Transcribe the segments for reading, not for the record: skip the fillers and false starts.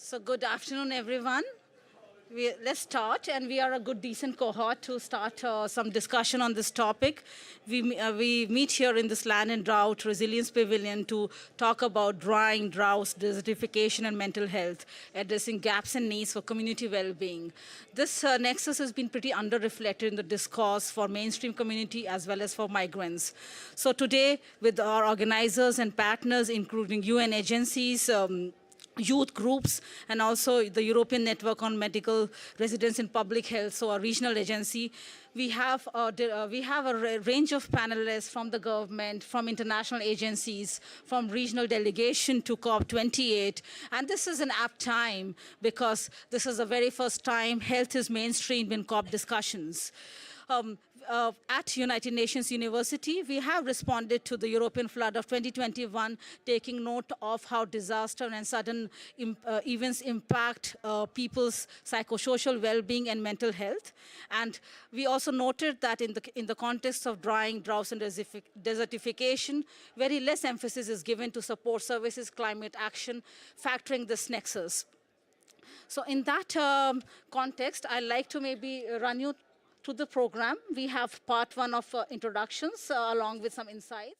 So good afternoon, everyone. Let's start, and we are a good, decent cohort to start some discussion on this topic. We meet here in this Land and Drought Resilience Pavilion to talk about drying, droughts, desertification, and mental health, addressing gaps and needs for community well-being. This nexus has been pretty under-reflected in the discourse for mainstream community as well as for migrants. So today, with our organizers and partners, including UN agencies, youth groups, and also the European Network on Medical Residence in Public Health, so a regional agency. We have a range of panelists from the government, from international agencies, from regional delegation to COP28. And this is an apt time because this is the very first time health is mainstreamed in COP discussions. At United Nations University, we have responded to the European flood of 2021, taking note of how disaster and sudden events impact people's psychosocial well-being and mental health. And we also noted that in the context of drying, droughts, and desertification, very less emphasis is given to support services, climate action, factoring this nexus. So in that context, I'd like to maybe run you to the program. We have part one of introductions along with some insights.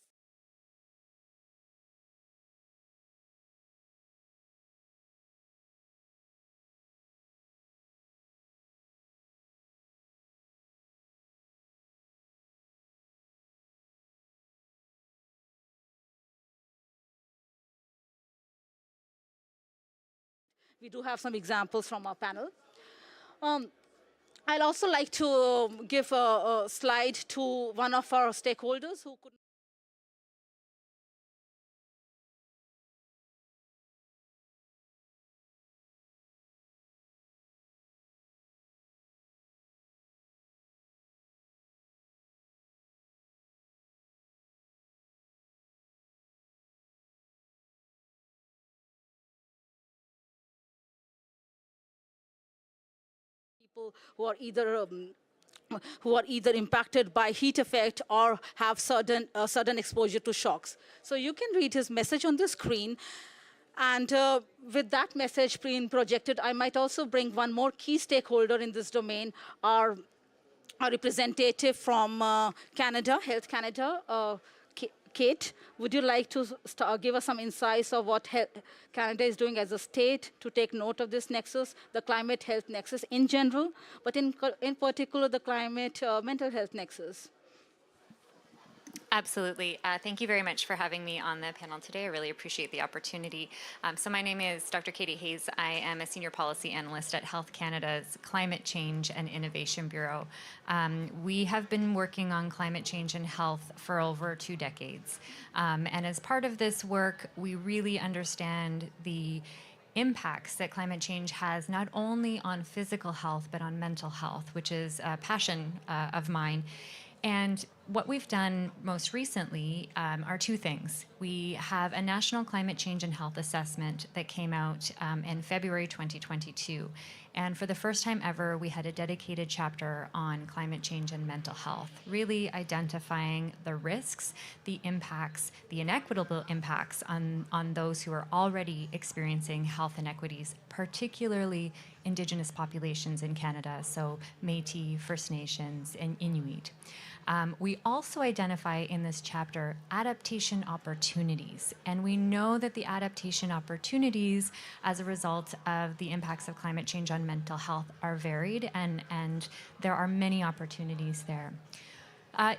We do have some examples from our panel. I'd also like to give a slide to one of our stakeholders who could. People who are either impacted by heat effect or have sudden exposure to shocks. So you can read his message on the screen. And with that message being projected, I might also bring one more key stakeholder in this domain, our representative from Canada, Health Canada, Kate. Would you like to give us some insights of what Canada is doing as a state to take note of this nexus, the climate health nexus in general, but in particular the climate mental health nexus? Absolutely. Thank you very much for having me on the panel today. I really appreciate the opportunity. So my name is Dr. Katie Hayes. I am a senior policy analyst at Health Canada's Climate Change and Innovation Bureau. We have been working on climate change and health for over 2 decades. And as part of this work, we really understand the impacts that climate change has not only on physical health, but on mental health, which is a passion of mine. And what we've done most recently are 2 things. We have a national climate change and health assessment that came out in February 2022. And for the first time ever, we had a dedicated chapter on climate change and mental health, really identifying the risks, the impacts, the inequitable impacts on those who are already experiencing health inequities, particularly Indigenous populations in Canada, so Métis, First Nations, and Inuit. We also identify in this chapter adaptation opportunities, and we know that the adaptation opportunities as a result of the impacts of climate change on mental health are varied, and there are many opportunities there.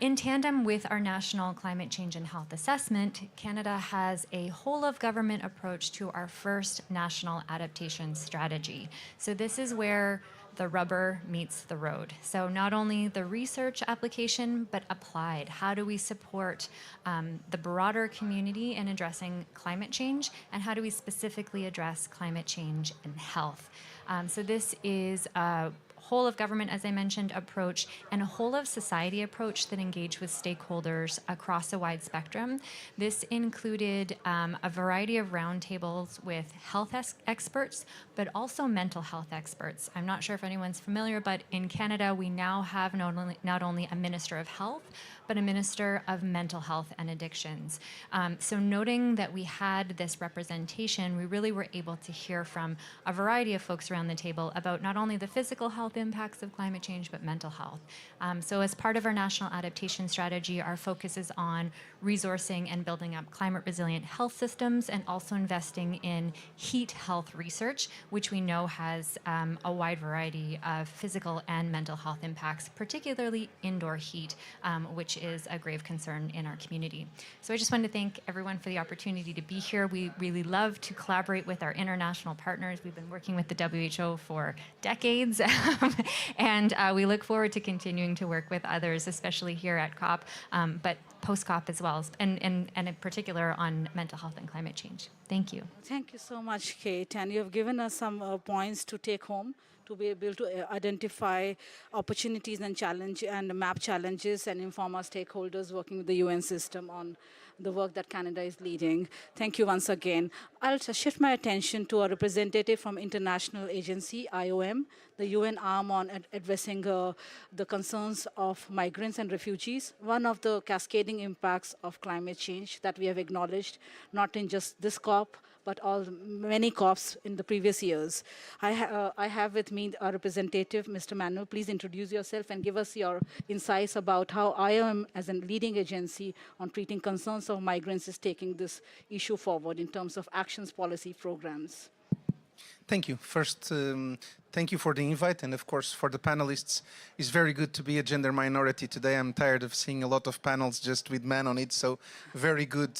In tandem with our national climate change and health assessment, Canada has a whole-of-government approach to our first national adaptation strategy. So this is where the rubber meets the road. So not only the research application, but applied. How do we support the broader community in addressing climate change, and how do we specifically address climate change and health? So this is a whole of government, as I mentioned, approach and a whole of society approach that engaged with stakeholders across a wide spectrum. This included a variety of roundtables with health experts, but also mental health experts. I'm not sure if anyone's familiar, but in Canada, we now have not only a Minister of Health, but a Minister of Mental Health and Addictions. So noting that we had this representation, we really were able to hear from a variety of folks around the table about not only the physical health impacts of climate change, but mental health. So as part of our national adaptation strategy, our focus is on resourcing and building up climate resilient health systems and also investing in heat health research, which we know has a wide variety of physical and mental health impacts, particularly indoor heat, which is a grave concern in our community. So I just wanted to thank everyone for the opportunity to be here. We really love to collaborate with our international partners. We've been working with the WHO for decades, and we look forward to continuing to work with others, especially here at COP, but post-COP as well, and in particular on mental health and climate change. Thank you. Thank you so much, Kate. And you have given us some points to take home to be able to identify opportunities and challenge and map challenges and inform our stakeholders working with the UN system on the work that Canada is leading. Thank you once again. I'll shift my attention to a representative from international agency, IOM, the UN arm on addressing the concerns of migrants and refugees. One of the cascading impacts of climate change that we have acknowledged, not in just this COP, but many COPs in the previous years. I have with me our representative, Mr. Manuel. Please introduce yourself and give us your insights about how IOM, as a leading agency on treating concerns of migrants, is taking this issue forward in terms of actions, policy, programs. Thank you. First, thank you for the invite, and of course for the panelists. It's very good to be a gender minority today. I'm tired of seeing a lot of panels just with men on it, so very good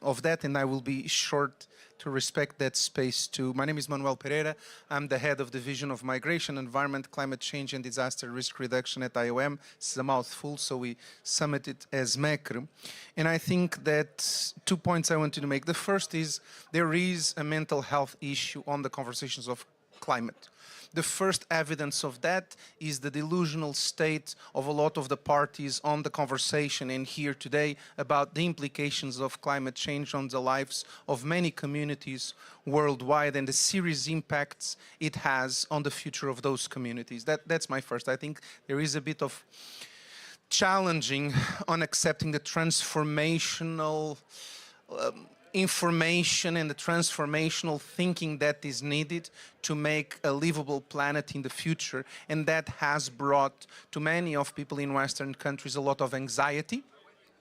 of that, and I will be short to respect that space too. My name is Manuel Pereira. I'm the head of Division of Migration, Environment, Climate Change and Disaster Risk Reduction at IOM. It's a mouthful, so we summit it as MECR. And I think that 2 points I wanted to make. The first is there is a mental health issue on the conversations of climate. The first evidence of that is the delusional state of a lot of the parties on the conversation in here today about the implications of climate change on the lives of many communities worldwide and the serious impacts it has on the future of those communities. That's my first. I think there is a bit of challenging on accepting the transformational information and the transformational thinking that is needed to make a livable planet in the future, and that has brought to many of people in Western countries a lot of anxiety.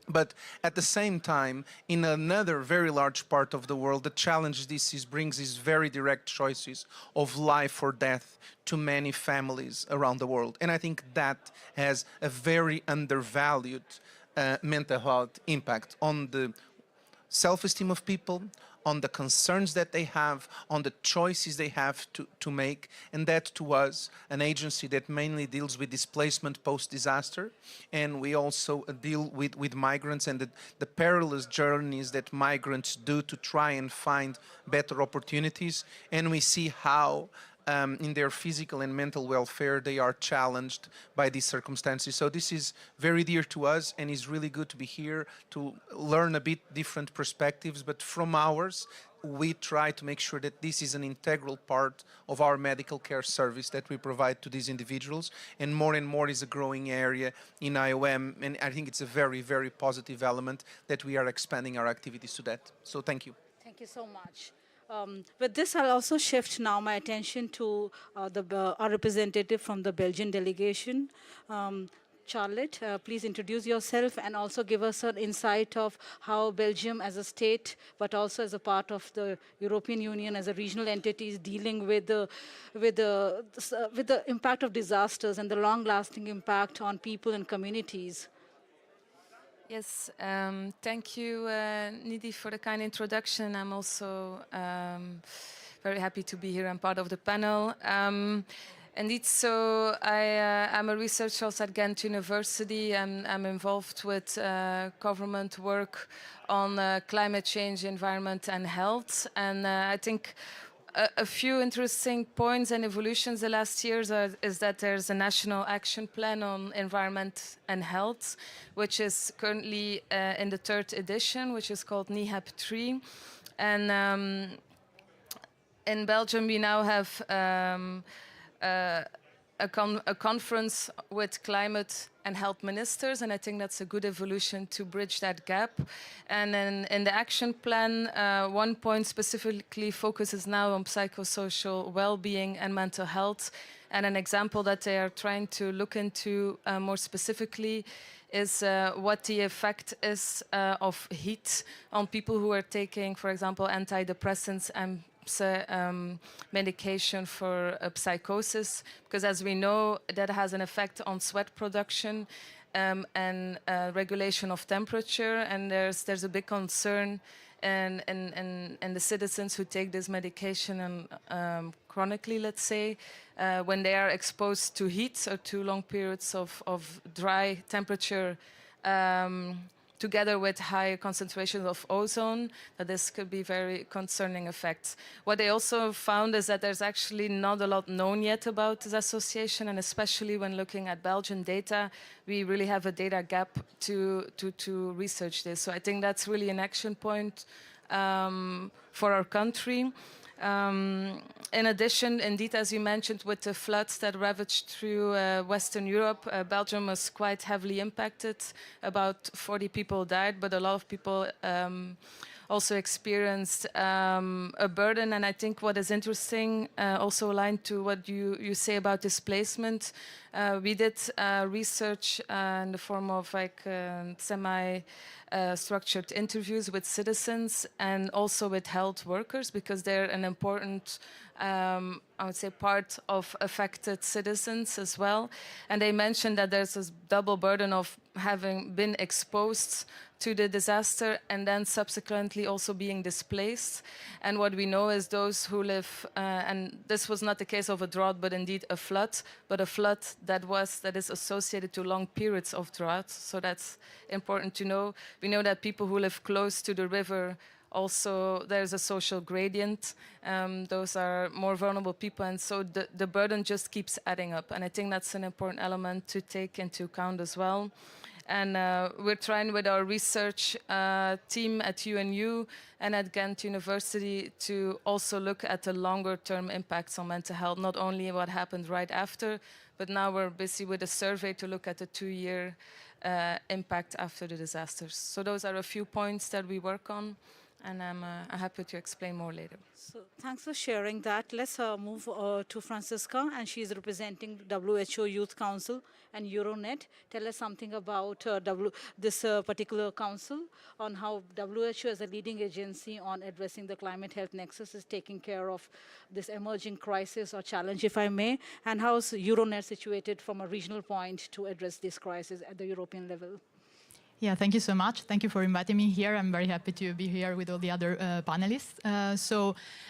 But at the same time, in another very large part of the world, the challenge this brings is very direct choices of life or death to many families around the world. And I think that has a very undervalued mental health impact on the self-esteem of people, on the concerns that they have, on the choices they have to make, and that to us, an agency that mainly deals with displacement post-disaster, and we also deal with migrants and the perilous journeys that migrants do to try and find better opportunities, and we see how in their physical and mental welfare, they are challenged by these circumstances. So this is very dear to us, and it's really good to be here to learn a bit different perspectives, but from ours, we try to make sure that this is an integral part of our medical care service that we provide to these individuals, and more is a growing area in IOM, and I think it's a very, very positive element that we are expanding our activities to that. So thank you. Thank you so much. With this, I'll also shift now my attention to our representative from the Belgian delegation. Charlotte, please introduce yourself and also give us an insight of how Belgium as a state, but also as a part of the European Union as a regional entity is dealing with the impact of disasters and the long-lasting impact on people and communities. Yes, thank you, Nidhi, for the kind introduction. I'm also very happy to be here and part of the panel. Indeed, so I'm a researcher also at Ghent University, and I'm involved with government work on climate change, environment, and health. And I think a few interesting points and evolutions the last years is that there's a national action plan on environment and health, which is currently in the 3rd edition, which is called NIHAP 3. And in Belgium, we now have a conference with climate and health ministers, and I think that's a good evolution to bridge that gap. And in the action plan, one point specifically focuses now on psychosocial well-being and mental health. And an example that they are trying to look into more specifically is what the effect is of heat on people who are taking, for example, antidepressants and medication for psychosis, because as we know, that has an effect on sweat production and regulation of temperature, and there's a big concern in the citizens who take this medication and chronically, let's say, when they are exposed to heat or to long periods of dry temperature, together with high concentrations of ozone, that this could be very concerning effects. What they also found is that there's actually not a lot known yet about this association, and especially when looking at Belgian data, we really have a data gap to research this. So I think that's really an action point for our country. In addition, indeed, as you mentioned, with the floods that ravaged through Western Europe, Belgium was quite heavily impacted. About 40 people died, but a lot of people also experienced a burden. And I think what is interesting, also aligned to what you say about displacement, we did research in the form of like semi-structured interviews with citizens and also with health workers, because they're an important, I would say, part of affected citizens as well. And they mentioned that there's this double burden of having been exposed to the disaster and then subsequently also being displaced. And what we know is those who live, and this was not the case of a drought, but indeed a flood, but a flood that is associated to long periods of drought. So that's important to know. We know that people who live close to the river, also there's a social gradient. Those are more vulnerable people, and so the burden just keeps adding up. And I think that's an important element to take into account as well. And we're trying with our research team at UNU and at Ghent University to also look at the longer term impacts on mental health, not only what happened right after, but now we're busy with a survey to look at the 2-year impact after the disasters. So those are a few points that we work on, and I'm happy to explain more later. So thanks for sharing that. Let's move to Francisca, and she's representing WHO Youth Council and Euronet. Tell us something about this particular council, on how WHO as a leading agency on addressing the climate health nexus is taking care of this emerging crisis or challenge, if I may, and how is Euronet situated from a regional point to address this crisis at the European level? Yeah, thank you so much. Thank you for inviting me here. I'm very happy to be here with all the other panelists.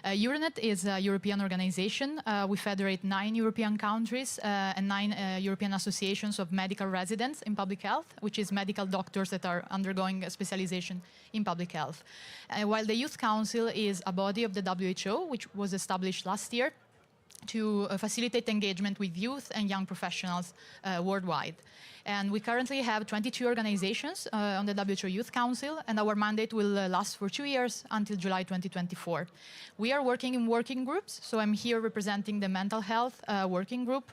Euronet is a European organization. We federate 9 European countries and 9 European associations of medical residents in public health, which is medical doctors that are undergoing a specialization in public health. While the Youth Council is a body of the WHO, which was established last year to facilitate engagement with youth and young professionals worldwide. And we currently have 22 organizations on the WHO Youth Council, and our mandate will last for 2 years until July 2024. We are working in working groups, so I'm here representing the mental health working group,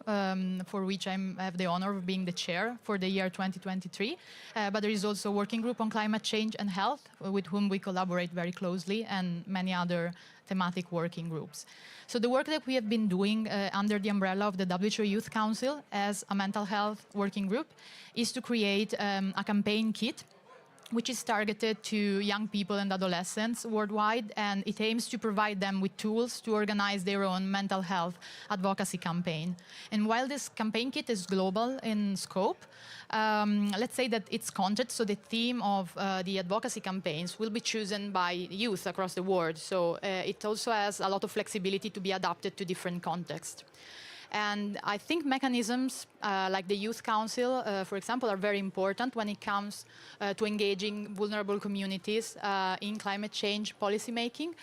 for which I have the honor of being the chair for the year 2023. But there is also a working group on climate change and health, with whom we collaborate very closely, and many other thematic working groups. So the work that we have been doing under the umbrella of the WHO Youth Council as a mental health working group is to create a campaign kit which is targeted to young people and adolescents worldwide, and it aims to provide them with tools to organize their own mental health advocacy campaign. And while this campaign kit is global in scope, let's say that its content, so the theme of the advocacy campaigns, will be chosen by youth across the world. So it also has a lot of flexibility to be adapted to different contexts. And I think mechanisms like the Youth Council, for example, are very important when it comes to engaging vulnerable communities in climate change policymaking,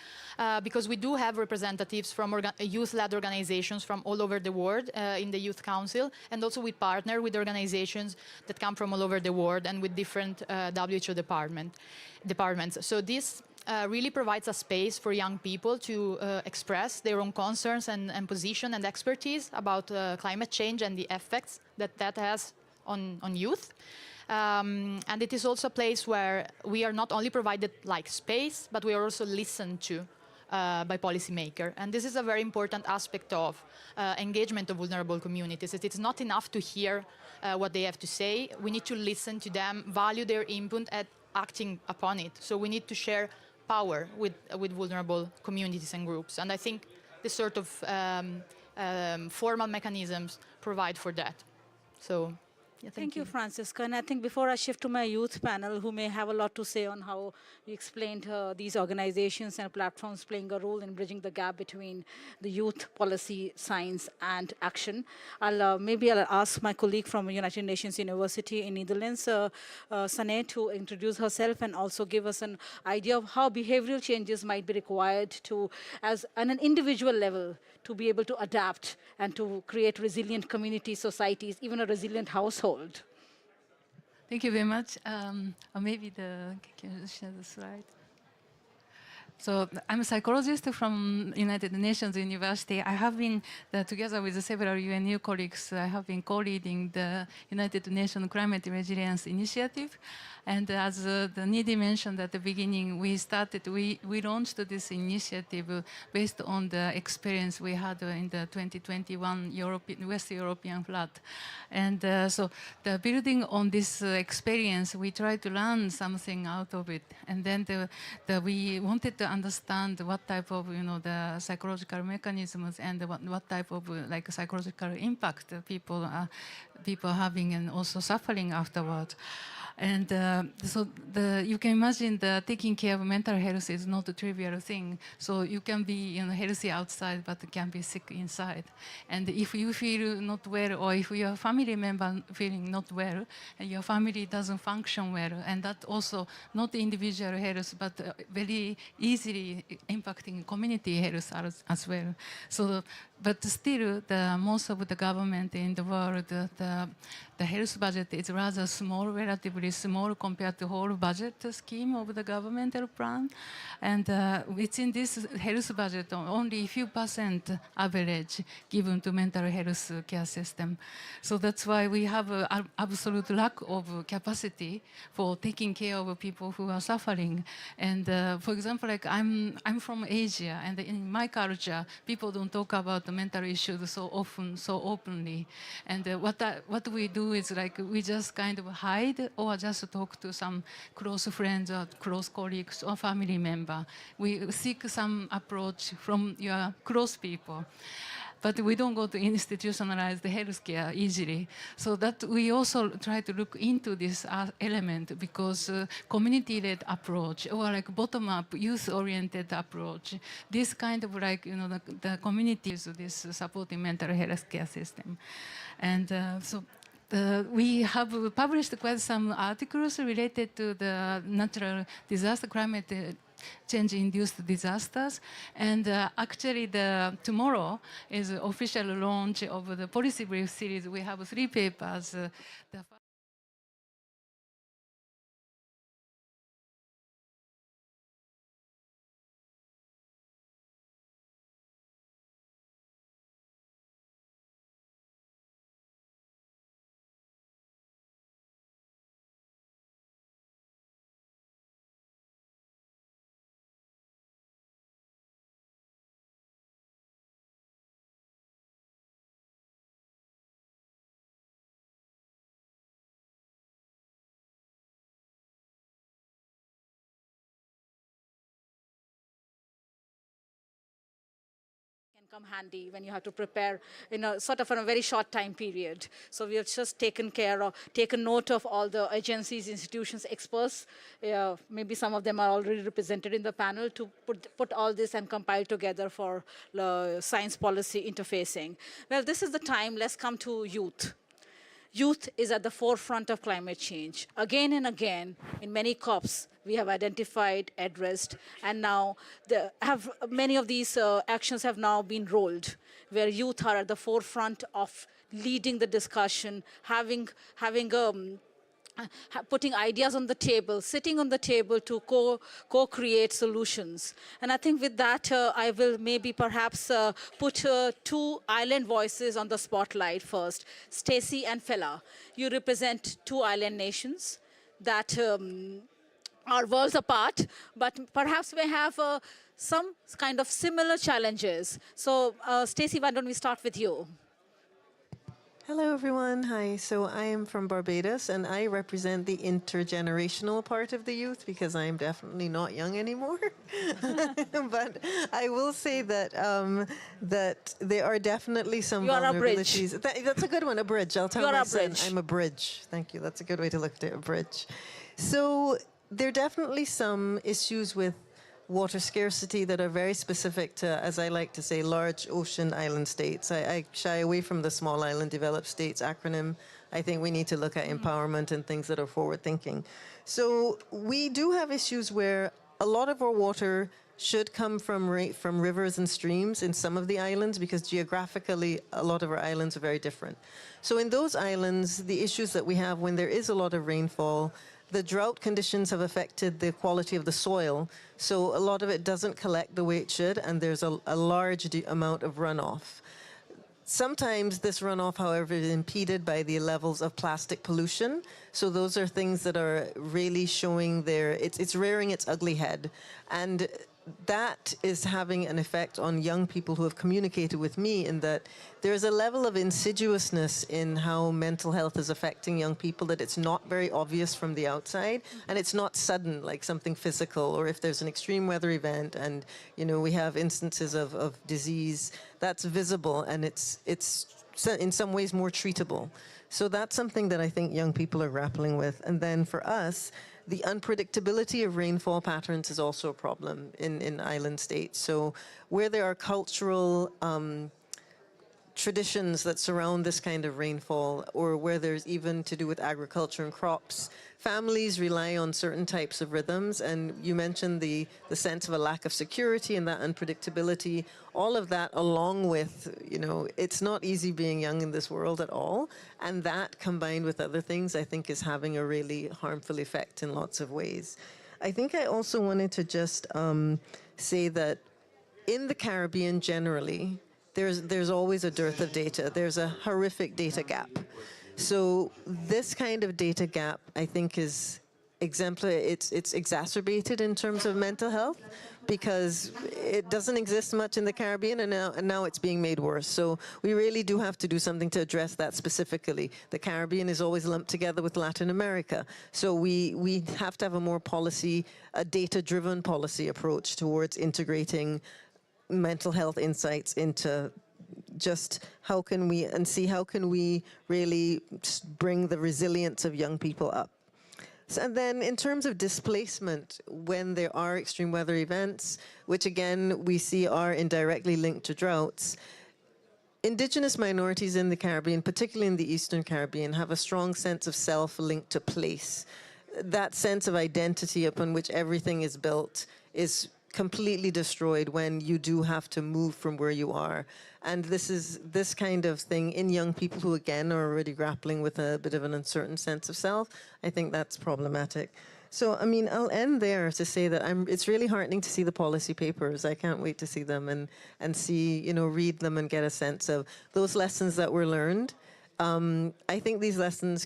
because we do have representatives from youth-led organizations from all over the world in the Youth Council, and also we partner with organizations that come from all over the world and with different WHO departments. So this really provides a space for young people to express their own concerns and position and expertise about climate change and the effects that that has on youth. And it is also a place where we are not only provided like space, but we are also listened to by policymakers. And this is a very important aspect of engagement of vulnerable communities. It's not enough to hear what they have to say. We need to listen to them, value their input, and acting upon it. So we need to share power with vulnerable communities and groups. And I think this sort of formal mechanisms provide for that. So, yeah, Thank you, Francisca. And I think before I shift to my youth panel, who may have a lot to say on how you explained these organizations and platforms playing a role in bridging the gap between the youth policy, science, and action, maybe I'll ask my colleague from United Nations University in Netherlands, Saneh, to introduce herself and also give us an idea of how behavioral changes might be required to, as on an individual level, to be able to adapt and to create resilient community societies, even a resilient household. Thank you very much. Or maybe can you share the slide? So I'm a psychologist from United Nations University. I have been, together with several UNU colleagues, I have been co-leading the United Nations Climate Resilience Initiative. And as the Nidhi mentioned at the beginning, we launched this initiative based on the experience we had in the 2021 West European flood. And so building on this experience, we tried to learn something out of it. And then we wanted to understand what type of, the psychological mechanisms and what type of psychological impact people are having and also suffering afterwards. And so you can imagine that taking care of mental health is not a trivial thing. So you can be healthy outside, but can be sick inside. And if you feel not well, or if your family member feeling not well, and your family doesn't function well, and that also not individual health, but very easily impacting community health as well. So, but still, most of the government in the world, the health budget is rather small, relatively small compared to whole budget scheme of the governmental plan. And within this health budget, only a few % average given to mental health care system. So that's why we have an absolute lack of capacity for taking care of people who are suffering. And for example, like I'm from Asia, and in my culture, people don't talk about the mental issues so often, so openly. And what we do is like we just kind of hide or just talk to some close friends or close colleagues or family member. We seek some approach from your close people. But we don't go to institutionalized healthcare easily. So that we also try to look into this element, because community-led approach or like bottom-up youth-oriented approach, this kind of like, the communities, this supporting mental health care system. And we have published quite some articles related to the natural disaster, climate change-induced disasters. And actually, tomorrow is the official launch of the policy brief series. We have 3 papers. come handy when you have to prepare in a sort of in a very short time period. So we have just taken note of all the agencies, institutions, experts. Maybe some of them are already represented in the panel to put all this and compile together for science policy interfacing. Well, this is the time. Let's come to youth. Youth is at the forefront of climate change. Again and again, in many COPs, we have identified, addressed, and now many of these actions have now been rolled, where youth are at the forefront of leading the discussion, putting ideas on the table, sitting on the table to co-create solutions. And I think with that, I will maybe perhaps put two island voices on the spotlight first. Stacey and Fela, you represent two island nations that are worlds apart, but perhaps may have some kind of similar challenges. So Stacey, why don't we start with you? Hello, everyone. Hi. So I am from Barbados, and I represent the intergenerational part of the youth because I am definitely not young anymore. But I will say that that there are definitely some vulnerabilities. That's a good one, a bridge. I'll tell my son I'm a bridge. Thank you. That's a good way to look at it, a bridge. So there are definitely some issues with water scarcity that are very specific to, as I like to say, large ocean island states. I shy away from the small island developed states acronym. I think we need to look at empowerment and things that are forward thinking. So we do have issues where a lot of our water should come from rivers and streams in some of the islands because geographically a lot of our islands are very different. So in those islands, the issues that we have when there is a lot of rainfall, the drought conditions have affected the quality of the soil, so a lot of it doesn't collect the way it should, and there's a large amount of runoff. Sometimes this runoff, however, is impeded by the levels of plastic pollution. So those are things that are really showing it's rearing its ugly head. And that is having an effect on young people who have communicated with me in that there's a level of insidiousness in how mental health is affecting young people that it's not very obvious from the outside, and it's not sudden like something physical, or if there's an extreme weather event and we have instances of disease, that's visible and it's in some ways more treatable. So that's something that I think young people are grappling with. And then for us, the unpredictability of rainfall patterns is also a problem in island states. So where there are cultural traditions that surround this kind of rainfall, or where there's even to do with agriculture and crops, families rely on certain types of rhythms. And you mentioned the sense of a lack of security and that unpredictability, all of that along with, it's not easy being young in this world at all. And that combined with other things, I think is having a really harmful effect in lots of ways. I think I also wanted to just say that in the Caribbean generally, there's always a dearth of data. There's a horrific data gap. So this kind of data gap, I think, is exemplary. It's exacerbated in terms of mental health because it doesn't exist much in the Caribbean, and now it's being made worse. So we really do have to do something to address that specifically. The Caribbean is always lumped together with Latin America. So we have to have a data-driven policy approach towards integrating mental health insights into just how can we really bring the resilience of young people up. And then in terms of displacement, when there are extreme weather events, which again we see are indirectly linked to droughts, Indigenous minorities in the Caribbean, particularly in the Eastern Caribbean, have a strong sense of self linked to place. That sense of identity upon which everything is built is completely destroyed when you do have to move from where you are. And this kind of thing in young people who, again, are already grappling with a bit of an uncertain sense of self, I think that's problematic. So, I mean, I'll end there to say that it's really heartening to see the policy papers. I can't wait to see them and see, read them and get a sense of those lessons that were learned. I think these lessons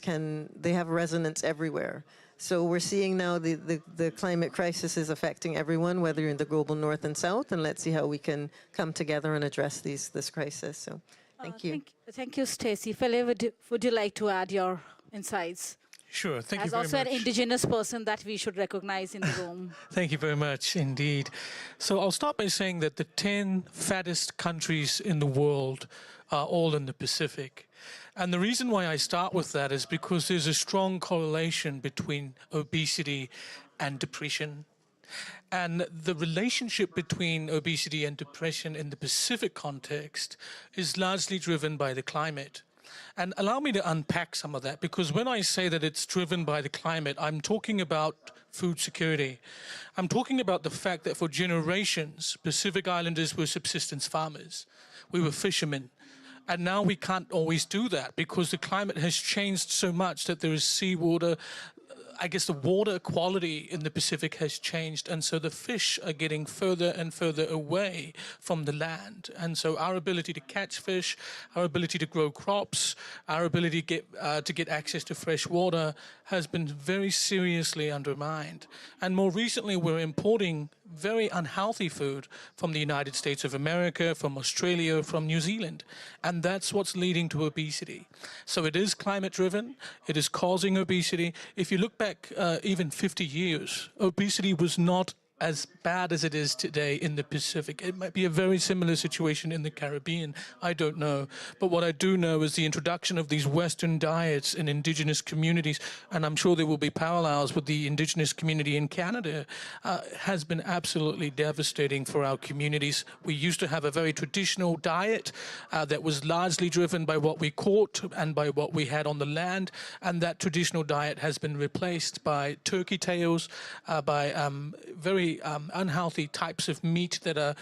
they have resonance everywhere. So we're seeing now the climate crisis is affecting everyone, whether you're in the global north and south, and let's see how we can come together and address this crisis. So thank you. Thank you, Stacey. Fela, would you like to add your insights? Sure. Thank you as very also much. an indigenous person that we should recognize in the room. Thank you very much indeed. So I'll start by saying that the 10 fattest countries in the world are all in the Pacific. And the reason why I start with that is because there's a strong correlation between obesity and depression. And the relationship between obesity and depression in the Pacific context is largely driven by the climate. And allow me to unpack some of that, because when I say that it's driven by the climate, I'm talking about food security. I'm talking about the fact that for generations, Pacific Islanders were subsistence farmers. We were fishermen. And now we can't always do that because the climate has changed so much that there is seawater. I guess the water quality in the Pacific has changed, and so the fish are getting further and further away from the land. And so our ability to catch fish, our ability to grow crops, our ability to get access to fresh water has been very seriously undermined. And more recently, we're importing very unhealthy food from the United States of America, from Australia, from New Zealand. And that's what's leading to obesity. So it is climate driven. It is causing obesity. If you look back even 50 years, obesity was not as bad as it is today in the Pacific. It might be a very similar situation in the Caribbean. I don't know. But what I do know is the introduction of these Western diets in indigenous communities, and I'm sure there will be parallels with the indigenous community in Canada, has been absolutely devastating for our communities. We used to have a very traditional diet that was largely driven by what we caught and by what we had on the land, and that traditional diet has been replaced by turkey tails, by very unhealthy types of meat that are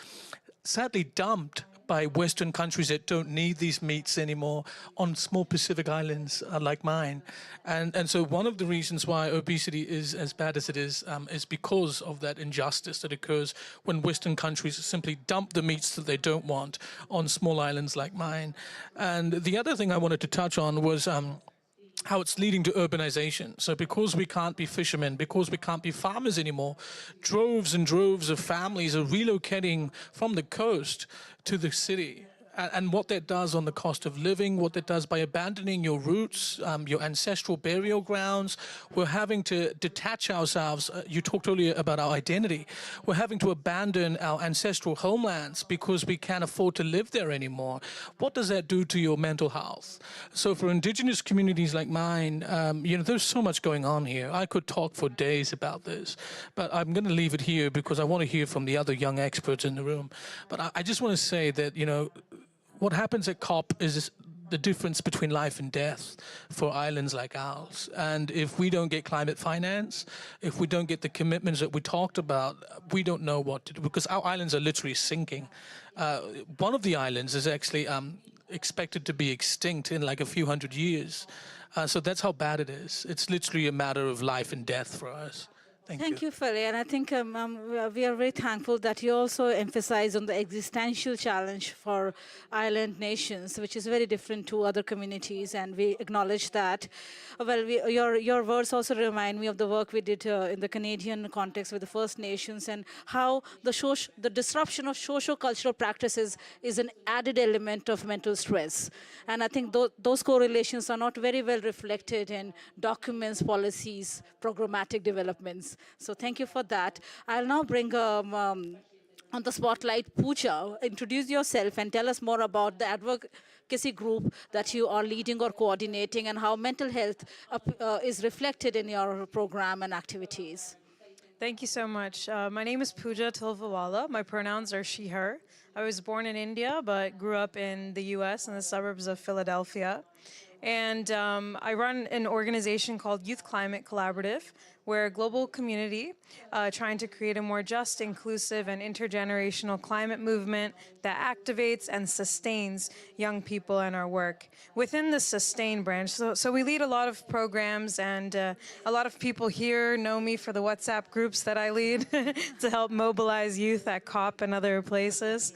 sadly dumped by Western countries that don't need these meats anymore on small Pacific islands like mine. And so one of the reasons why obesity is as bad as it is because of that injustice that occurs when Western countries simply dump the meats that they don't want on small islands like mine. And the other thing I wanted to touch on was how it's leading to urbanization. So because we can't be fishermen, because we can't be farmers anymore, droves and droves of families are relocating from the coast to the city. And what that does on the cost of living, what that does by abandoning your roots, your ancestral burial grounds, we're having to detach ourselves. You talked earlier about our identity. We're having to abandon our ancestral homelands because we can't afford to live there anymore. What does that do to your mental health? So for indigenous communities like mine, there's so much going on here. I could talk for days about this, but I'm going to leave it here because I want to hear from the other young experts in the room. But I just want to say that, what happens at COP is the difference between life and death for islands like ours. And if we don't get climate finance, if we don't get the commitments that we talked about, we don't know what to do because our islands are literally sinking. One of the islands is actually expected to be extinct in like a few hundred years. So that's how bad it is. It's literally a matter of life and death for us. Thank you, Feli. And I think we are very thankful that you also emphasize on the existential challenge for island nations, which is very different to other communities, and we acknowledge that. Well, your words also remind me of the work we did in the Canadian context with the First Nations and how the disruption of socio-cultural practices is an added element of mental stress. And I think those correlations are not very well reflected in documents, policies, programmatic developments. So thank you for that. I'll now bring on the spotlight Pooja. Introduce yourself and tell us more about the advocacy group that you are leading or coordinating and how mental health is reflected in your program and activities. Thank you so much. My name is Pooja Tilvawala. My pronouns are she, her. I was born in India, but grew up in the US in the suburbs of Philadelphia. And I run an organization called Youth Climate Collaborative. We're a global community trying to create a more just, inclusive, and intergenerational climate movement that activates and sustains young people in our work. Within the sustain branch, so we lead a lot of programs, and a lot of people here know me for the WhatsApp groups that I lead to help mobilize youth at COP and other places.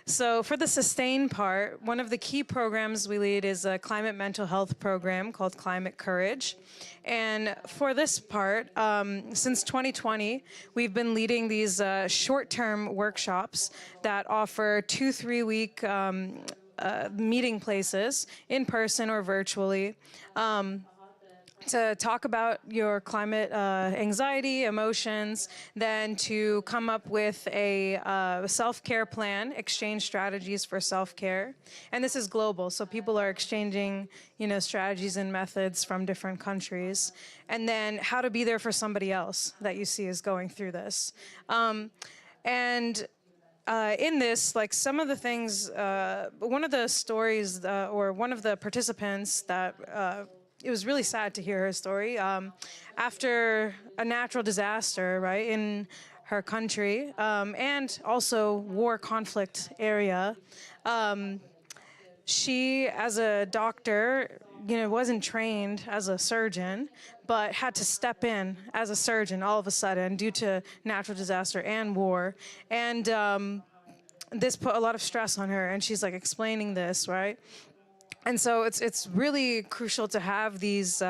So for the sustain part, one of the key programs we lead is a climate mental health program called Climate Courage. And for this part, since 2020, we've been leading these short-term workshops that offer 2-3-week meeting places in person or virtually. to talk about your climate anxiety, emotions, then to come up with a self-care plan, exchange strategies for self-care. And this is global, so people are exchanging, strategies and methods from different countries. And then how to be there for somebody else that you see is going through this. In this, like some of the things, one of the stories or one of the participants that it was really sad to hear her story. After a natural disaster, right, in her country, and also war conflict area, she, as a doctor, wasn't trained as a surgeon, but had to step in as a surgeon all of a sudden due to natural disaster and war. And this put a lot of stress on her, and she's like explaining this, right? And so it's really crucial to have these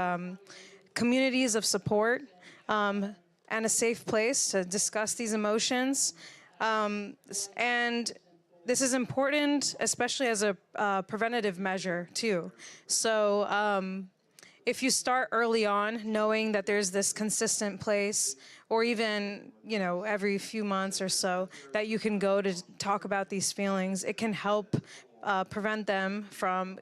communities of support and a safe place to discuss these emotions. And this is important, especially as a preventative measure too. So if you start early on, knowing that there's this consistent place, or even, every few months or so, that you can go to talk about these feelings, it can help prevent them from,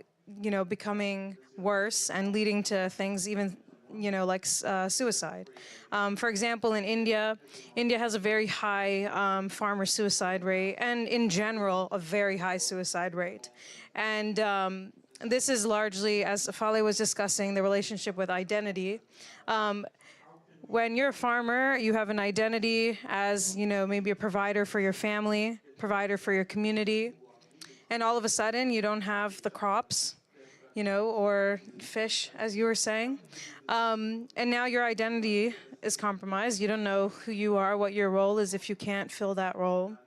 becoming worse and leading to things even, like suicide. For example, in India has a very high farmer suicide rate, and in general, a very high suicide rate. And this is largely, as Fale was discussing, the relationship with identity. When you're a farmer, you have an identity as, maybe a provider for your family, provider for your community, and all of a sudden you don't have the crops, or fish, as you were saying. And now your identity is compromised. You don't know who you are, what your role is if you can't fill that role.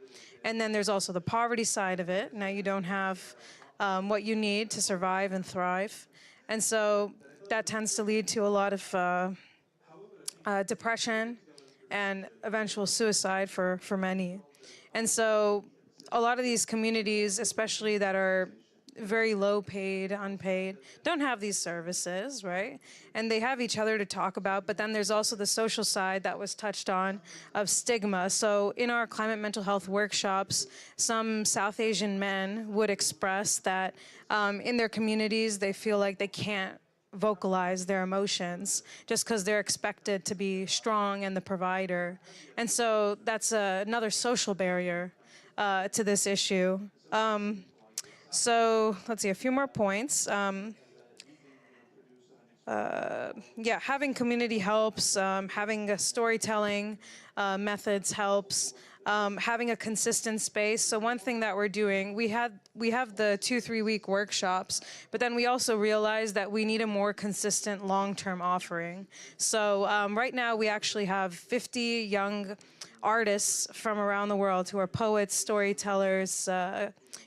And then there's also the poverty side of it. Now you don't have what you need to survive and thrive. And so that tends to lead to a lot of depression and eventual suicide for many. And so a lot of these communities, especially that are very low paid, unpaid, don't have these services, right? And they have each other to talk about, but then there's also the social side that was touched on of stigma. So in our climate mental health workshops, some South Asian men would express that in their communities, they feel like they can't vocalize their emotions just because they're expected to be strong and the provider. And so that's another social barrier to this issue. So let's see, a few more points. Having community helps, having a storytelling methods helps, having a consistent space. So one thing that we're doing, we have the 2-3 week workshops, but then we also realized that we need a more consistent long-term offering. So right now we actually have 50 young artists from around the world who are poets, storytellers,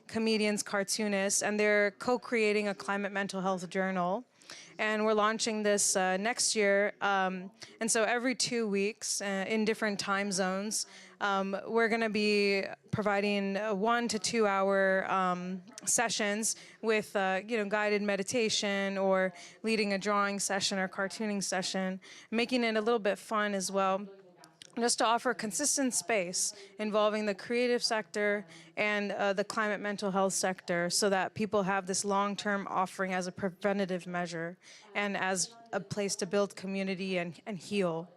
comedians, cartoonists, and they're co-creating a climate mental health journal. And we're launching this next year. And so every 2 weeks in different time zones, we're going to be providing 1 to 2 hour sessions with guided meditation or leading a drawing session or cartooning session, making it a little bit fun as well, just to offer consistent space involving the creative sector and the climate mental health sector so that people have this long-term offering as a preventative measure and as a place to build community and heal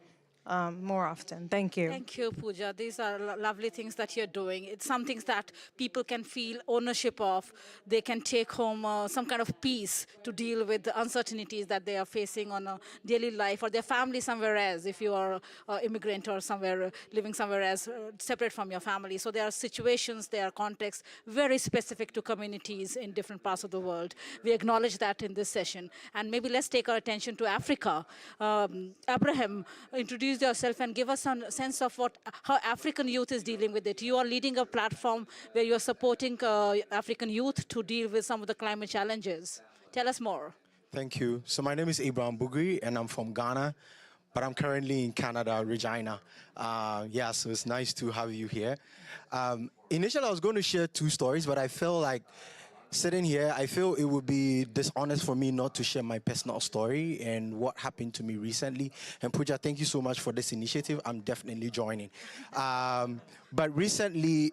more often. Thank you. Thank you, Pooja. These are lovely things that you're doing. It's some things that people can feel ownership of. They can take home some kind of peace to deal with the uncertainties that they are facing on a daily life, or their family somewhere else, if you are an immigrant or somewhere living somewhere else, separate from your family. So there are situations, there are contexts very specific to communities in different parts of the world. We acknowledge that in this session. And maybe let's take our attention to Africa. Abraham, introduce yourself and give us a sense of how African youth is dealing with it. You are leading a platform where you are supporting African youth to deal with some of the climate challenges. Tell us more. Thank you. So my name is Abraham Bugri, and I'm from Ghana, but I'm currently in Canada, Regina. So it's nice to have you here. Initially, I was going to share 2 stories, but I feel like sitting here, I feel it would be dishonest for me not to share my personal story and what happened to me recently. And Pooja, thank you so much for this initiative. I'm definitely joining. But recently,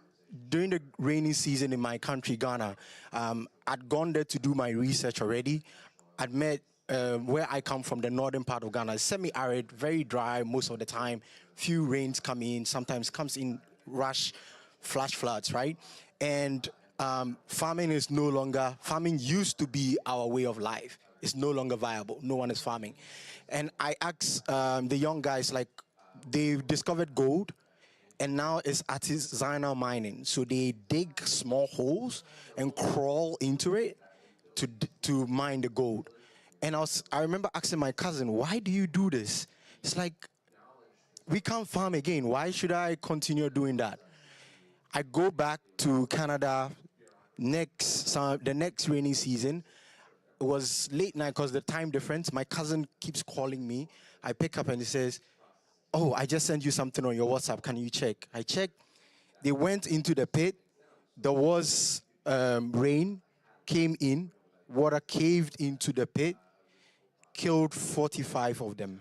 during the rainy season in my country, Ghana, I'd gone there to do my research already. I'd met where I come from, the northern part of Ghana, semi-arid, very dry most of the time. Few rains come in, sometimes comes in rush, flash floods, right? And farming used to be our way of life. It's no longer viable. No one is farming. And I asked the young guys, like, they've discovered gold, and now it's artisanal mining. So they dig small holes and crawl into it to mine the gold. And I remember asking my cousin, why do you do this? It's like, we can't farm again. Why should I continue doing that? I go back to Canada the next rainy season. It was late night because the time difference. My cousin keeps calling me. I pick up and he says, oh, I just sent you something on your WhatsApp. Can you check? I checked. They went into the pit. There was rain, came in, water caved into the pit, killed 45 of them.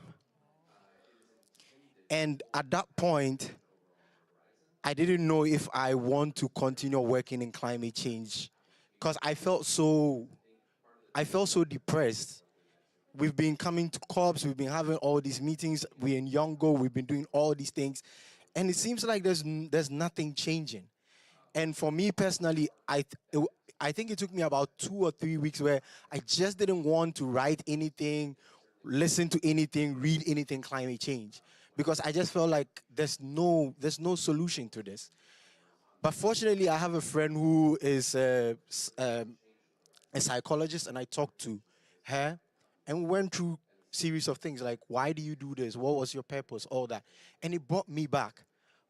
And at that point, I didn't know if I want to continue working in climate change because I felt so depressed. We've been coming to COPs, we've been having all these meetings, we're in Yongo, we've been doing all these things, and it seems like there's nothing changing. And for me personally, I think it took me about 2 or 3 weeks where I just didn't want to write anything, listen to anything, read anything climate change, because I just felt like there's no solution to this. But fortunately, I have a friend who is a psychologist, and I talked to her, and we went through a series of things like, why do you do this? What was your purpose? All that. And it brought me back.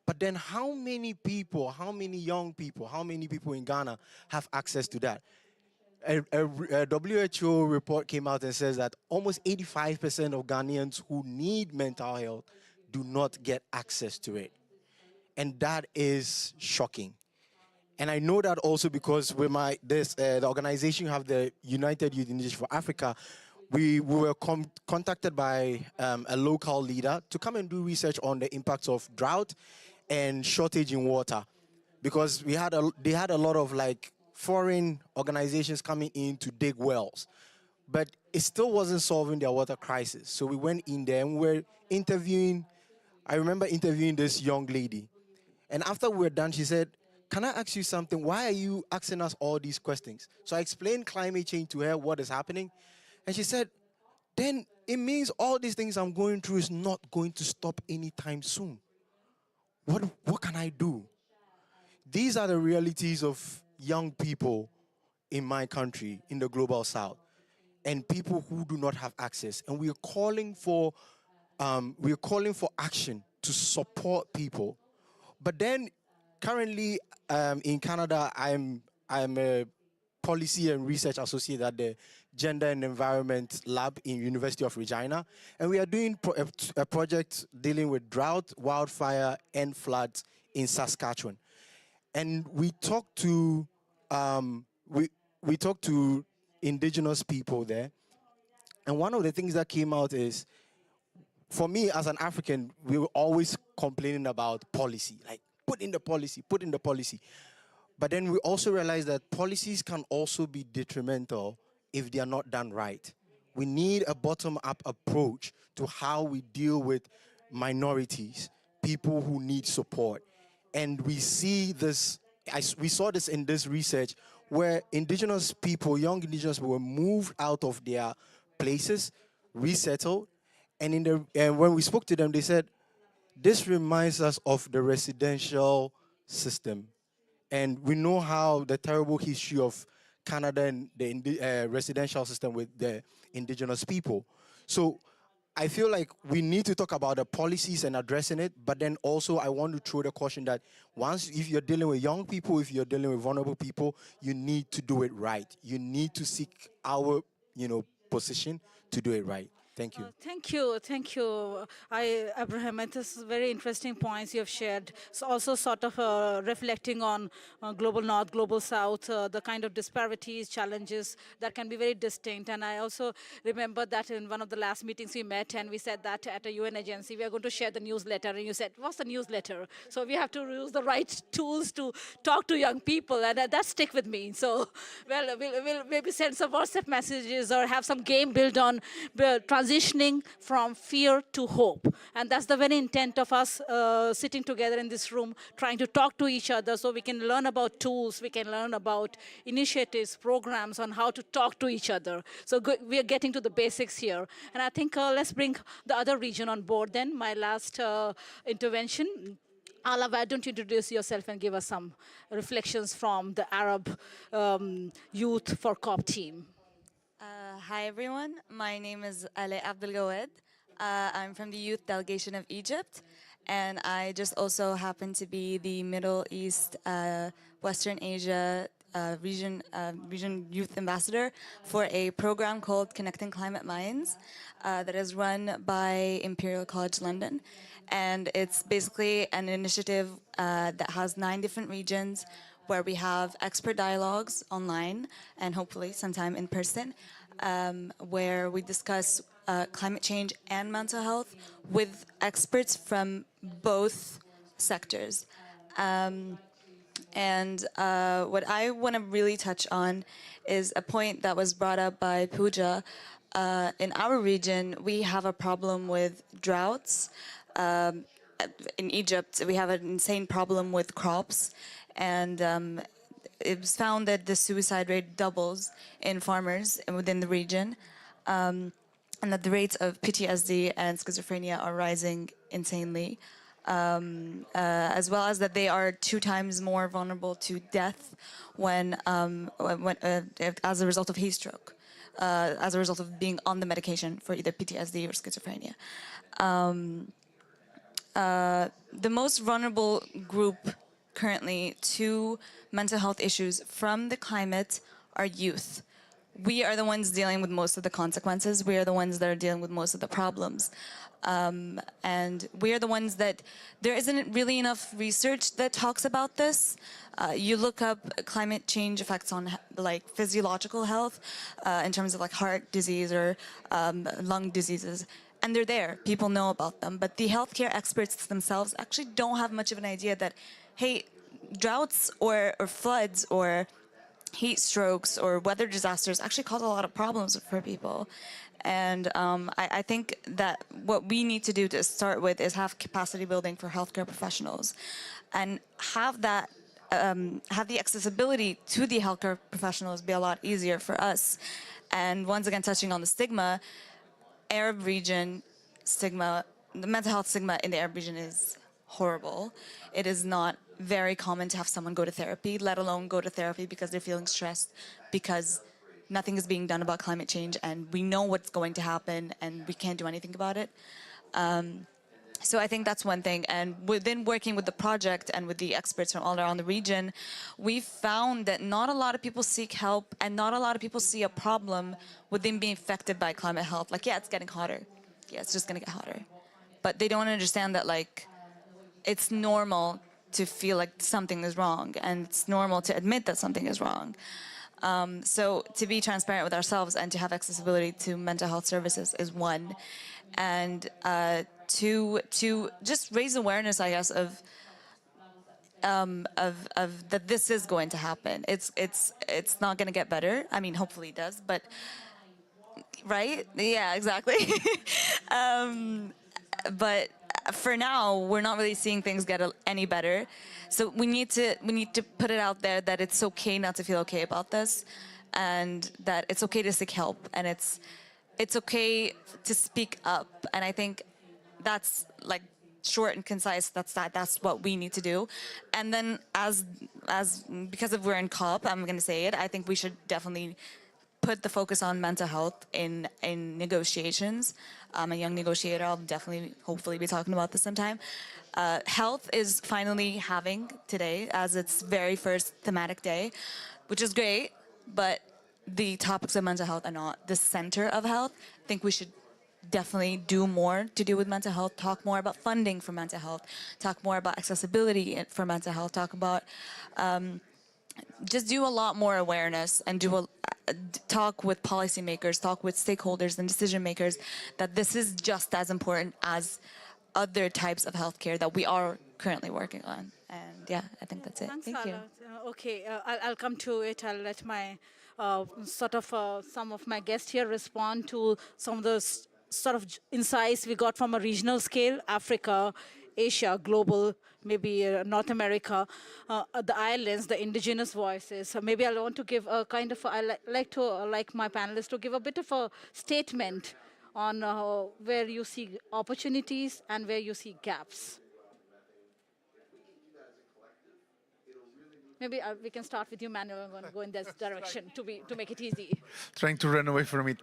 But then how many people, how many young people, how many people in Ghana have access to that? A WHO report came out and says that almost 85% of Ghanaians who need mental health do not get access to it. And that is shocking. And I know that also because with the organization you have, the United Youth Initiative for Africa, we were contacted by a local leader to come and do research on the impacts of drought and shortage in water, because they had a lot of like foreign organizations coming in to dig wells, but it still wasn't solving their water crisis. So we went in there and we were interviewing. I remember interviewing this young lady, and after we were done, she said, "Can I ask you something? Why are you asking us all these questions?" So I explained climate change to her, what is happening, and she said, "Then it means all these things I'm going through is not going to stop anytime soon. What can I do?" These are the realities of young people in my country, in the global south, and people who do not have access. And we are calling for action to support people. But then, currently in Canada, I'm a policy and research associate at the Gender and Environment Lab in University of Regina, and we are doing a project dealing with drought, wildfire, and floods in Saskatchewan. And we talked to indigenous people there, and one of the things that came out is, for me as an African, we were always complaining about policy, like put in the policy. But then we also realized that policies can also be detrimental if they are not done right. We need a bottom-up approach to how we deal with minorities, people who need support. And we see this, we saw this in this research where indigenous people, young indigenous people were moved out of their places, resettled, and when we spoke to them, they said, this reminds us of the residential system. And we know how the terrible history of Canada and the residential system with the indigenous people. So I feel like we need to talk about the policies and addressing it, but then also I want to throw the caution that if you're dealing with young people, if you're dealing with vulnerable people, you need to do it right. You need to seek our, position to do it right. Thank you. Thank you. Abraham, it is very interesting points you have shared. So also sort of reflecting on global north, global south, the kind of disparities, challenges that can be very distinct. And I also remember that in one of the last meetings we met and we said that at a UN agency, we are going to share the newsletter. And you said, what's the newsletter? So we have to use the right tools to talk to young people. And that stick with me. So, well, we'll maybe send some WhatsApp messages or have some game built on transitioning from fear to hope. And that's the very intent of us sitting together in this room, trying to talk to each other so we can learn about tools, we can learn about initiatives, programs on how to talk to each other. So we are getting to the basics here. And I think let's bring the other region on board then, my last intervention. Ala, why don't you introduce yourself and give us some reflections from the Arab Youth for COP team. Hi everyone, my name is Ale Abdelgawed. I'm from the youth delegation of Egypt, and I just also happen to be the Middle East, Western Asia region youth ambassador for a program called Connecting Climate Minds that is run by Imperial College London. And it's basically an initiative that has 9 different regions where we have expert dialogues online and hopefully sometime in person, where we discuss climate change and mental health with experts from both sectors. And what I want to really touch on is a point that was brought up by Pooja. In our region, we have a problem with droughts. In Egypt, we have an insane problem with crops. And it was found that the suicide rate doubles in farmers within the region, and that the rates of PTSD and schizophrenia are rising insanely, as well as that they are 2 times more vulnerable to death when as a result of heat stroke, as a result of being on the medication for either PTSD or schizophrenia. The most vulnerable group currently to mental health issues from the climate are youth. We are the ones dealing with most of the consequences. We are the ones that are dealing with most of the problems. And we are the ones that there isn't really enough research that talks about this. You look up climate change effects on like physiological health in terms of like heart disease or lung diseases. And they're there, people know about them. But the healthcare experts themselves actually don't have much of an idea that, hey, droughts or floods or heat strokes or weather disasters actually cause a lot of problems for people. And I think that what we need to do to start with is have capacity building for healthcare professionals and have that have the accessibility to the healthcare professionals be a lot easier for us. And once again, touching on the stigma, Arab region stigma, the mental health stigma in the Arab region is horrible. It is not very common to have someone go to therapy, let alone go to therapy because they're feeling stressed, because nothing is being done about climate change and we know what's going to happen and we can't do anything about it. So I think that's one thing. And within working with the project and with the experts from all around the region, we found that not a lot of people seek help and not a lot of people see a problem with them being affected by climate health. Like, yeah, it's getting hotter. Yeah, it's just gonna get hotter. But they don't understand that, like, it's normal to feel like something is wrong and it's normal to admit that something is wrong. So to be transparent with ourselves and to have accessibility to mental health services is one. And to just raise awareness, I guess, of that this is going to happen. It's not going to get better. I mean, hopefully it does, but right? Yeah, exactly. But for now, we're not really seeing things get any better. So we need to put it out there that it's okay not to feel okay about this, and that it's okay to seek help, and it's okay to speak up. And I think that's like short and concise. That's what we need to do. And then because we're in COP, I'm going to say it. I think we should definitely put the focus on mental health in negotiations. I'm a young negotiator. I'll definitely, hopefully, be talking about this sometime. Health is finally having today as its very first thematic day, which is great, but the topics of mental health are not the center of health. I think we should definitely do more to do with mental health, talk more about funding for mental health, talk more about accessibility for mental health, talk about just do a lot more awareness and talk with policymakers, talk with stakeholders and decision makers that this is just as important as other types of healthcare that we are currently working on. And yeah, I think that's it. Thanks, Thank you. Sala. Okay, I'll come to it. I'll let my some of my guests here respond to some of the sort of insights we got from a regional scale, Africa, Asia, global, maybe North America, the islands, the indigenous voices. So maybe I want to give a kind of, like my panelists to give a bit of a statement on where you see opportunities and where you see gaps. Maybe we can start with you, Manuel. I'm going to go in this direction to make it easy. Trying to run away from it.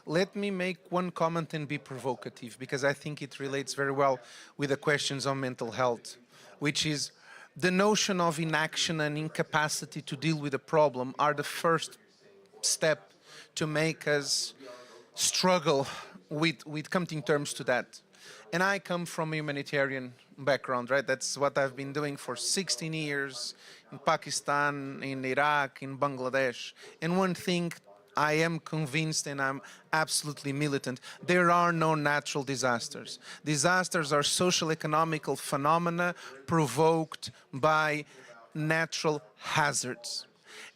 Let me make one comment and be provocative, because I think it relates very well with the questions on mental health, which is the notion of inaction and incapacity to deal with a problem are the first step to make us struggle with coming to terms to that. And I come from a humanitarian background, right? That's what I've been doing for 16 years in Pakistan, in Iraq, in Bangladesh. And one thing I am convinced, and I'm absolutely militant, there are no natural disasters. Disasters are social economical phenomena provoked by natural hazards.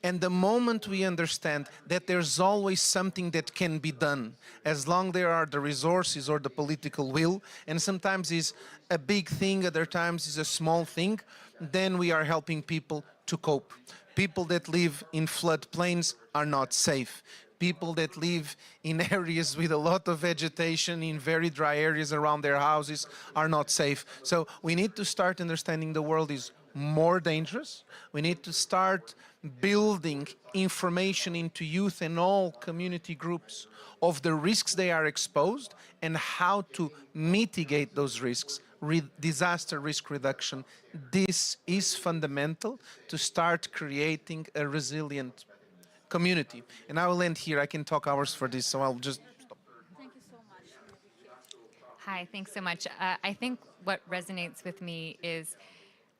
And the moment we understand that there's always something that can be done, as long there are the resources or the political will, and sometimes is a big thing, other times is a small thing, then we are helping people to cope. People that live in floodplains are not safe. People that live in areas with a lot of vegetation, in very dry areas around their houses, are not safe. So we need to start understanding the world is more dangerous. We need to start building information into youth and all community groups of the risks they are exposed and how to mitigate those risks. Disaster risk reduction. This is fundamental to start creating a resilient community. And I will end here. I can talk hours for this, so I'll just stop. Thank you so much. Hi, thanks so much. I think what resonates with me is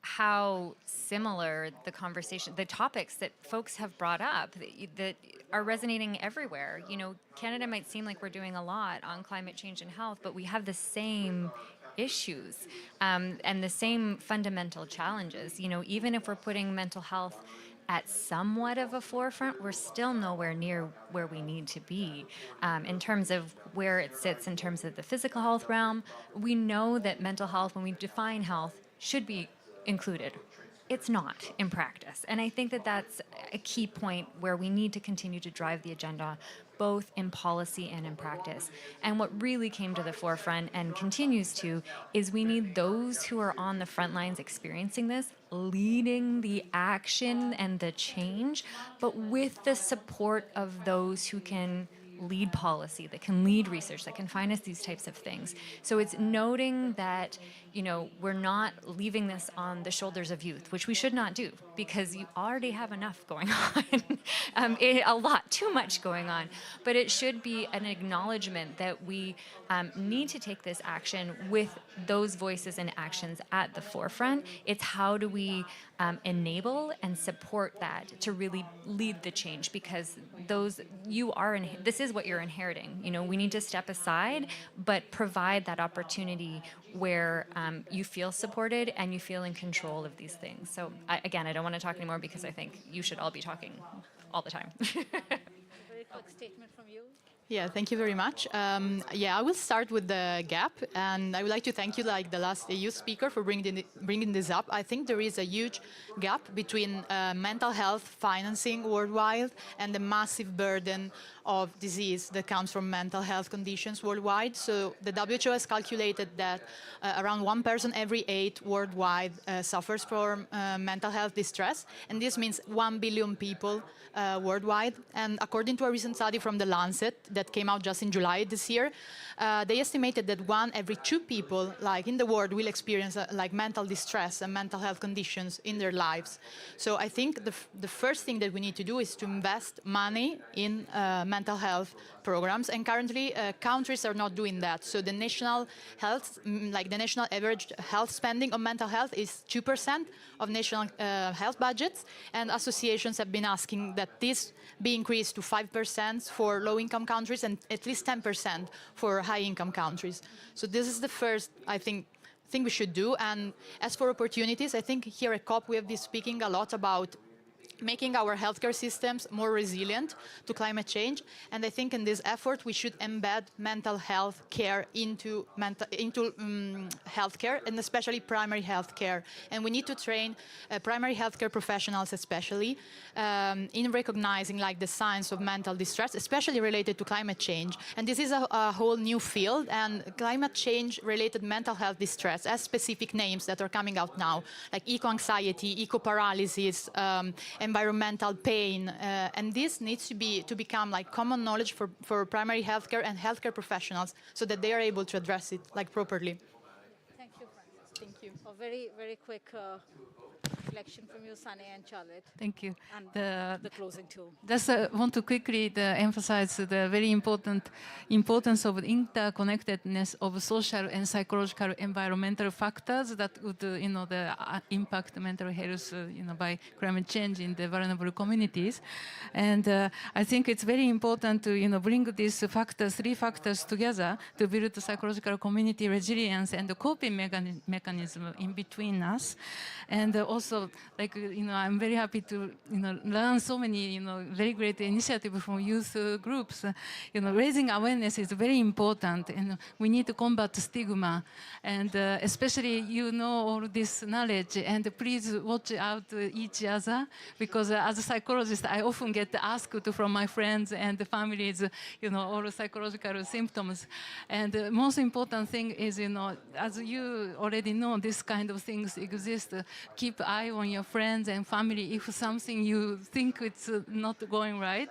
how similar the conversation, the topics that folks have brought up that are resonating everywhere. You know, Canada might seem like we're doing a lot on climate change and health, but we have the same issues and the same fundamental challenges. You know, even if we're putting mental health at somewhat of a forefront, we're still nowhere near where we need to be in terms of where it sits in terms of the physical health realm. We know that mental health, when we define health, should be included. It's not in practice. And I think that that's a key point where we need to continue to drive the agenda, both in policy and in practice. And what really came to the forefront and continues to is we need those who are on the front lines experiencing this, leading the action and the change, but with the support of those who can lead policy, that can lead research, that can find us these types of things. So it's noting that, you know, we're not leaving this on the shoulders of youth, which we should not do, because you already have enough going on, a lot, too much going on. But it should be an acknowledgement that we need to take this action with those voices and actions at the forefront. It's how do we enable and support that to really lead the change, because this is what you're inheriting. You know, we need to step aside, but provide that opportunity where you feel supported and you feel in control of these things. So again, I don't want to talk anymore because I think you should all be talking all the time. Very quick statement from you. Yeah, thank you very much. I will start with the gap, and I would like to thank you, like the last EU speaker, for bringing this up. I think there is a huge gap between mental health financing worldwide and the massive burden of disease that comes from mental health conditions worldwide. So the WHO has calculated that around 1 person every 8 worldwide suffers from mental health distress, and this means 1 billion people worldwide. And according to a recent study from The Lancet that came out just in July this year, they estimated that 1 every 2 people, like in the world, will experience like mental distress and mental health conditions in their lives. So I think the first thing that we need to do is to invest money in mental health programs, and currently countries are not doing that. So the national health, like the national average health spending on mental health is 2% of national health budgets, and associations have been asking that this be increased to 5% for low-income countries and at least 10% for high-income countries. So this is the first, I think we should do. And as for opportunities, I think here at COP we have been speaking a lot about making our healthcare systems more resilient to climate change. And I think in this effort, we should embed mental health care into healthcare, and especially primary healthcare. And we need to train primary healthcare professionals, especially in recognizing like the signs of mental distress, especially related to climate change. And this is a whole new field, and climate change related mental health distress has specific names that are coming out now, like eco-anxiety, eco-paralysis, environmental pain, and this needs to become like common knowledge for primary healthcare and healthcare professionals, so that they are able to address it like properly. Thank you, Frances. Thank you. A very, very quick reflection from you, Sunny and Charlotte. Thank you. And the closing too. Just want to quickly emphasize the very importance of interconnectedness of social and psychological environmental factors that would, impact mental health, by climate change in the vulnerable communities. And I think it's very important to, bring these factors, 3 factors together to build psychological community resilience and the coping mechanism in between us. And also, I'm very happy to, learn so many, very great initiatives from youth groups. Raising awareness is very important, and we need to combat stigma. And especially, all this knowledge, and please watch out each other, because as a psychologist, I often get asked from my friends and the families, all psychological symptoms. And the most important thing is, as you already know, this kind of things exist. Keep eye on your friends and family. If something you think it's not going right,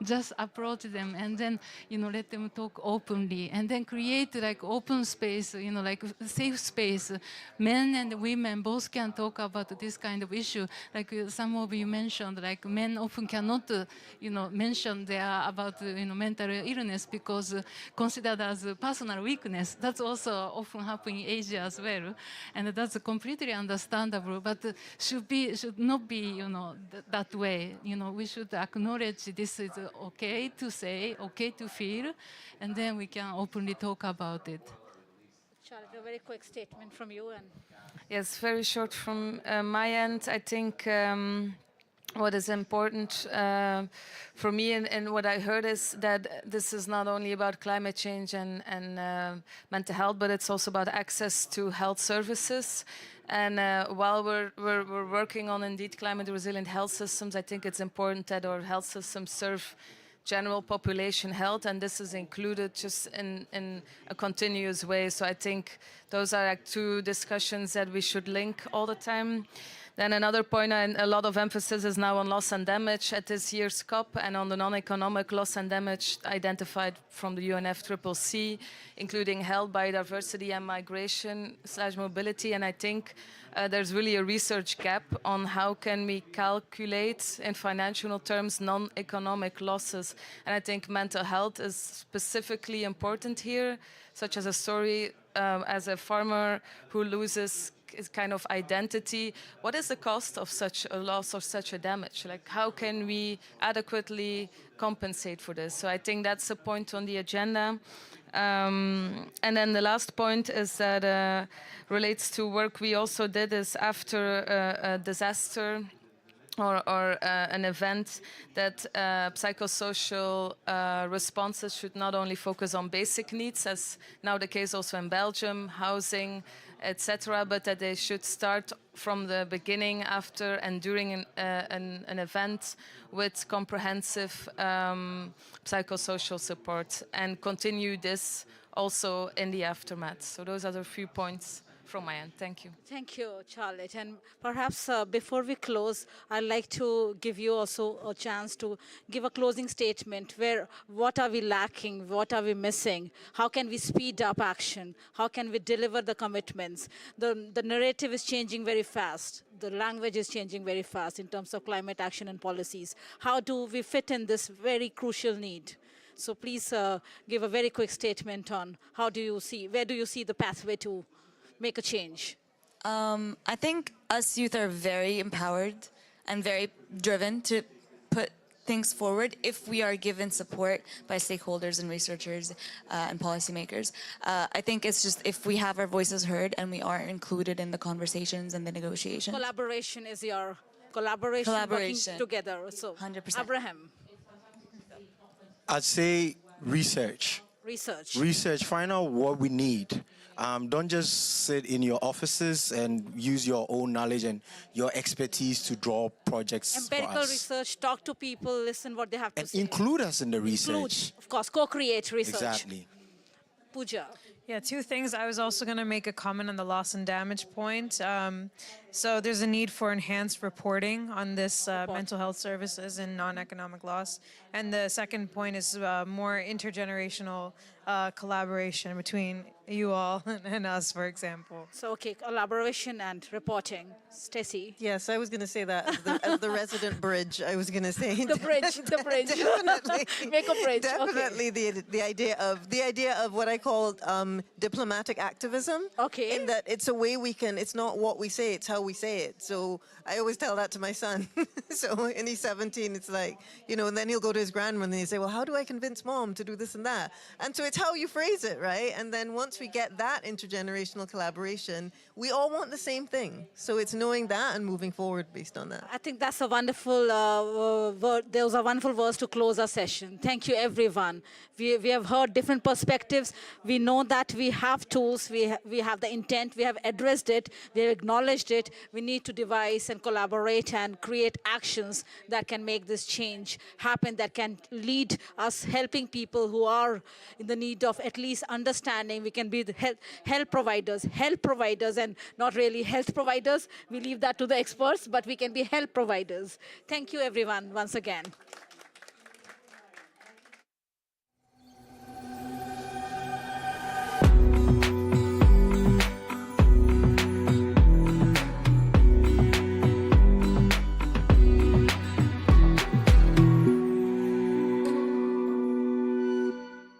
just approach them, and then let them talk openly, and then create like open space, like safe space. Men and women both can talk about this kind of issue. Like some of you mentioned, like men often cannot, mention about mental illness because considered as a personal weakness. That's also often happening in Asia as well, and that's completely understandable. But should not be, that way. We should acknowledge this is okay to say, okay to feel, and then we can openly talk about it. Charlotte, a very quick statement from you. And Yes, very short from my end. I think what is important for me and what I heard is that this is not only about climate change and mental health, but it's also about access to health services. And while we're working on indeed climate resilient health systems, I think it's important that our health systems serve general population health, and this is included just in a continuous way. So I think those are like 2 discussions that we should link all the time. Then another point, and a lot of emphasis is now on loss and damage at this year's COP, and on the non-economic loss and damage identified from the UNFCCC, including health, biodiversity, and migration/mobility. And I think there's really a research gap on how can we calculate in financial terms non-economic losses. And I think mental health is specifically important here, such as a story as a farmer who loses his kind of identity. What is the cost of such a loss or such a damage? Like, how can we adequately compensate for this? So I think that's a point on the agenda. And then the last point is that relates to work we also did is after a disaster or an event, that psychosocial responses should not only focus on basic needs, as now the case also in Belgium, housing, etc., but that they should start from the beginning, after and during an event, with comprehensive psychosocial support, and continue this also in the aftermath. So those are the few points from my end. Thank you. Thank you, Charlotte. And perhaps before we close, I'd like to give you also a chance to give a closing statement where what are we lacking, what are we missing, how can we speed up action, how can we deliver the commitments. The narrative is changing very fast. The language is changing very fast in terms of climate action and policies. How do we fit in this very crucial need? So please give a very quick statement on how do you see, where do you see the pathway to make a change? I think us youth are very empowered and very driven to put things forward if we are given support by stakeholders and researchers and policymakers. I think it's just if we have our voices heard and we are included in the conversations and the negotiations. Collaboration is your collaboration. Collaboration. Working together. So 100%. Abraham, I'd say research. research. Research, find out what we need. Don't just sit in your offices and use your own knowledge and your expertise to draw projects Empirical for us. research, talk to people, listen what they have to And say. include us in the Include, research. of course, co-create research. Exactly. Pooja. Yeah, two things. I was also going to make a comment on the loss and damage point. So there's a need for enhanced reporting on this mental health services and non-economic loss. And the second point is more intergenerational collaboration between you all and us, for example. So, okay, collaboration and reporting. Stacey. Yes, I was going to say that as the resident bridge. I was going to say The bridge, the bridge. Definitely, Make a bridge. Okay. definitely the idea of what I call diplomatic activism. Okay. In that it's a way we can. It's not what we say; it's how we say it. So I always tell that to my son. So and he's 17. It's like and then he'll go to his grandma and he'll say, "Well, how do I convince mom to do this and that?" And so it's how you phrase it, right? And then once we get that intergenerational collaboration, we all want the same thing. So it's knowing that and moving forward based on that. I think that's a wonderful word. There was a wonderful verse to close our session. Thank you, everyone. We have heard different perspectives. We know that we have tools. We have the intent. We have addressed it. We have acknowledged it. We need to devise and collaborate and create actions that can make this change happen, that can lead us helping people who are in the need of at least understanding. We can be the help providers and not really health providers. We leave that to the experts, but we can be help providers. Thank you, everyone, once again.